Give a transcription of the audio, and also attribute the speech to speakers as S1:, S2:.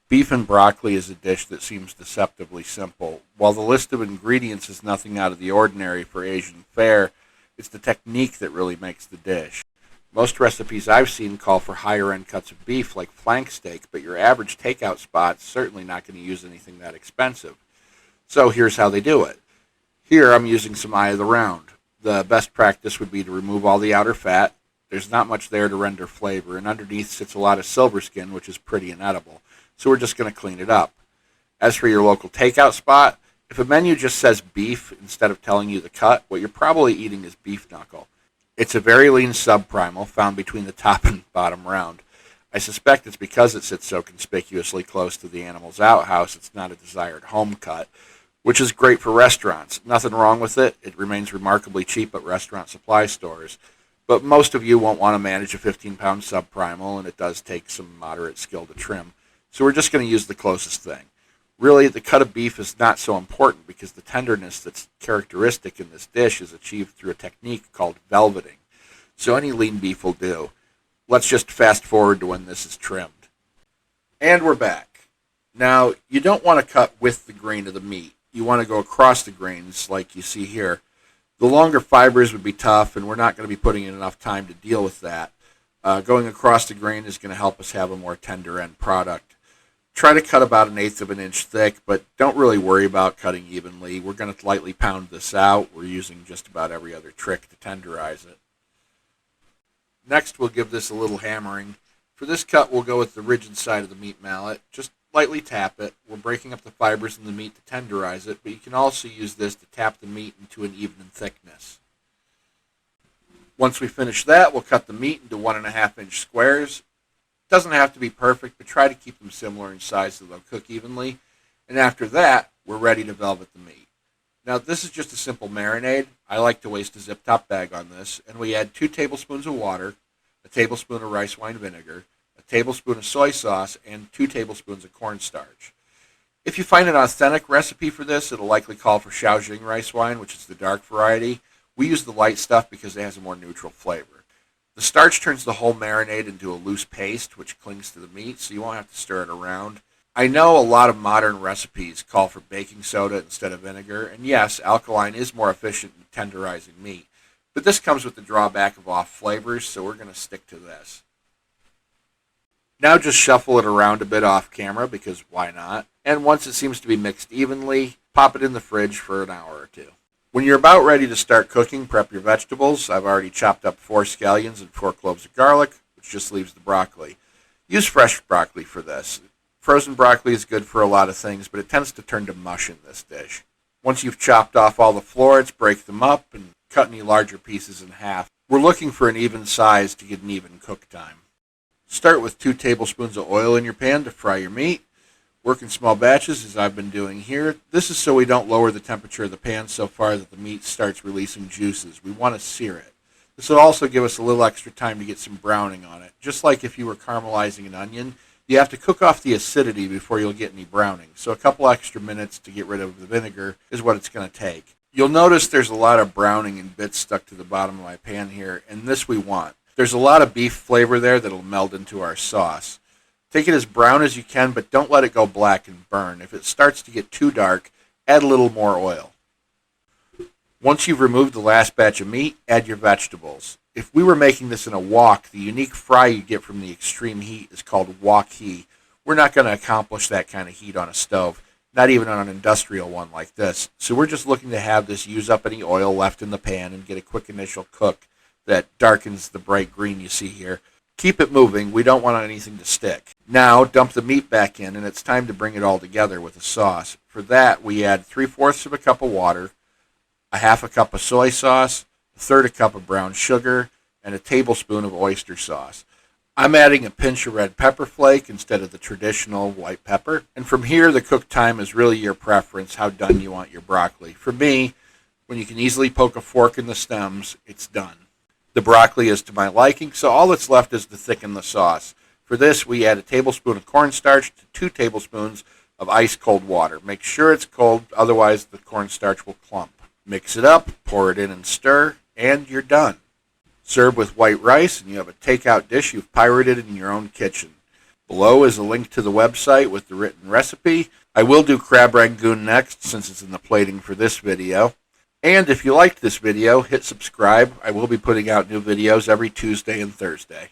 S1: Beef and broccoli is a dish that seems deceptively simple. While the list of ingredients is nothing out of the ordinary for Asian fare, it's the technique that really makes the dish. Most recipes I've seen call for higher end cuts of beef like flank steak, but your average takeout spot's certainly not going to use anything that expensive. So here's how they do it. Here I'm using some eye of the round. The best practice would be to remove all the outer fat. There's not much there to render flavor, and underneath sits a lot of silver skin, which is pretty inedible. So we're just going to clean it up. As for your local takeout spot, if a menu just says beef instead of telling you the cut, what you're probably eating is beef knuckle. It's a very lean subprimal found between the top and bottom round. I suspect it's because it sits so conspicuously close to the animal's outhouse it's not a desired home cut, which is great for restaurants. Nothing wrong with it. It remains remarkably cheap at restaurant supply stores. But most of you won't want to manage a 15-pound subprimal, and it does take some moderate skill to trim. So we're just going to use the closest thing. Really, the cut of beef is not so important because the tenderness that's characteristic in this dish is achieved through a technique called velveting. So any lean beef will do. Let's just fast forward to when this is trimmed. And we're back. Now, you don't want to cut with the grain of the meat. You want to go across the grains like you see here. The longer fibers would be tough, and we're not going to be putting in enough time to deal with that. Going across the grain is going to help us have a more tender end product. Try to cut about 1/8 of an inch thick, but don't really worry about cutting evenly. We're going to lightly pound this out. We're using just about every other trick to tenderize it. Next, we'll give this a little hammering. For this cut, we'll go with the rigid side of the meat mallet. Just lightly tap it. We're breaking up the fibers in the meat to tenderize it, but you can also use this to tap the meat into an even thickness. Once we finish that, we'll cut the meat into 1.5-inch squares. Doesn't have to be perfect, but try to keep them similar in size so they'll cook evenly. And after that, we're ready to velvet the meat. Now, this is just a simple marinade. I like to waste a zip-top bag on this. And we add 2 tablespoons of water, a tablespoon of rice wine vinegar, a tablespoon of soy sauce, and 2 tablespoons of cornstarch. If you find an authentic recipe for this, it'll likely call for Shaoxing rice wine, which is the dark variety. We use the light stuff because it has a more neutral flavor. The starch turns the whole marinade into a loose paste, which clings to the meat, so you won't have to stir it around. I know a lot of modern recipes call for baking soda instead of vinegar, and yes, alkaline is more efficient in tenderizing meat, but this comes with the drawback of off flavors, so we're going to stick to this. Now just shuffle it around a bit off camera, because why not? And once it seems to be mixed evenly, pop it in the fridge for an hour or two. When you're about ready to start cooking, prep your vegetables. I've already chopped up 4 scallions and 4 cloves of garlic, which just leaves the broccoli. Use fresh broccoli for this. Frozen broccoli is good for a lot of things, but it tends to turn to mush in this dish. Once you've chopped off all the florets, break them up and cut any larger pieces in half. We're looking for an even size to get an even cook time. Start with 2 tablespoons of oil in your pan to fry your meat. Work in small batches, as I've been doing here. This is so we don't lower the temperature of the pan so far that the meat starts releasing juices. We want to sear it. This will also give us a little extra time to get some browning on it. Just like if you were caramelizing an onion, you have to cook off the acidity before you'll get any browning. So a couple extra minutes to get rid of the vinegar is what it's going to take. You'll notice there's a lot of browning and bits stuck to the bottom of my pan here, and this we want. There's a lot of beef flavor there that'll meld into our sauce. Take it as brown as you can, but don't let it go black and burn. If it starts to get too dark, add a little more oil. Once you've removed the last batch of meat, add your vegetables. If we were making this in a wok, the unique fry you get from the extreme heat is called wok heat. We're not going to accomplish that kind of heat on a stove, not even on an industrial one like this. So we're just looking to have this use up any oil left in the pan and get a quick initial cook that darkens the bright green you see here. Keep it moving. We don't want anything to stick. Now, dump the meat back in, and it's time to bring it all together with a sauce. For that, we add 3/4 of a cup of water, a 1/2 cup of soy sauce, a 1/3 cup of brown sugar, and a tablespoon of oyster sauce. I'm adding a pinch of red pepper flake instead of the traditional white pepper. And from here, the cook time is really your preference, how done you want your broccoli. For me, when you can easily poke a fork in the stems, it's done. The broccoli is to my liking, so all that's left is to thicken the sauce. For this, we add a tablespoon of cornstarch to 2 tablespoons of ice-cold water. Make sure it's cold, otherwise the cornstarch will clump. Mix it up, pour it in and stir, and you're done. Serve with white rice, and you have a takeout dish you've pirated in your own kitchen. Below is a link to the website with the written recipe. I will do crab rangoon next since it's in the plating for this video. And if you liked this video, hit subscribe. I will be putting out new videos every Tuesday and Thursday.